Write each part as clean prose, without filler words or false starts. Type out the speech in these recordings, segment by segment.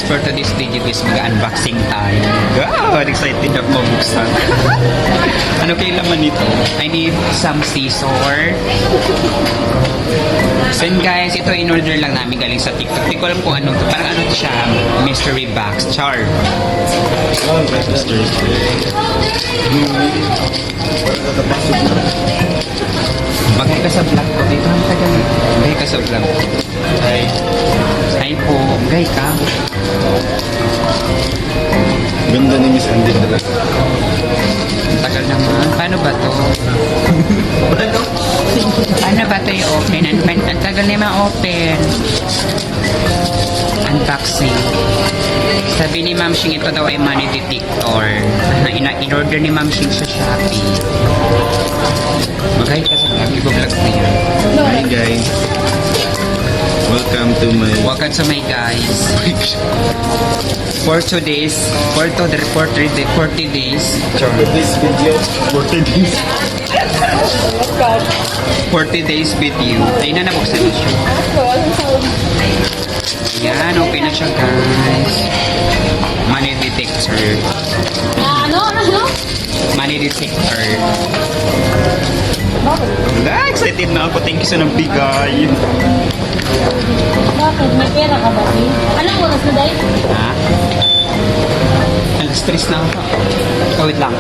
guys, for today's video is mag-unboxing tayo. God, excited ako mabuksan. Ano kayo laman nito? I need some scissor. So yun guys, ito in-order lang namin galing sa TikTok. Hindi ko alam kung anong to. Parang ano to siya, mystery box. Char. Bagay ka sa vlog ko. Dito ang tagal. Bagay ka sa vlog ko. Hi po. Bagay ka. Ganda ni Miss Andy talaga. Ang tagal naman. Paano ba to? Paano ba to i-open? Ang tagal na ma-open. Unboxing. Sabi ni Ma'am Shing, ito daw ay money detector. In-order ni Ma'am Shing sa Shopee. Magay ka sa vlog. Ibo-vlog na yan. Hi guys. Welcome to my... Welcome to my guys. For 2 days, for 40 days, this video, 40 days. 40 days video. Ay na, nabuksan na siya. Yan, okay na siya guys. Money detector. Money detector. Wala, excited na ako. Thank you sa nagbigay. Bakit? May pera ka ba? Anong oras na dahil? Ha? Stress na ako. Ikaw, wait lang.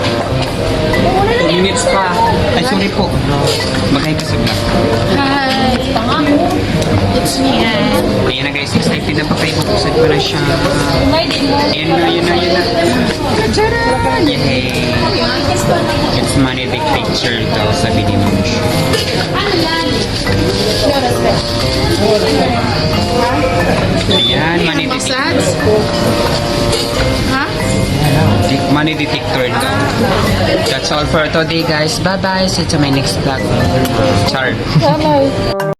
2 minutes pa. Ay, sorry po. Magay ka sa vlog. Hi! Tanga mo. It's me, Ayan na guys, excited na ba kayo? Buksan ko na siya. May din mo. Ayan na, ayan na, ayan na. Tcharan! Yay! It's money big picture daw, sabi ni Ma'am. Ano yan? No respect. Ayan, money detector. Ha? Money detector daw. That's all for today guys. Bye-bye. See you to my next vlog. Char. Bye-bye.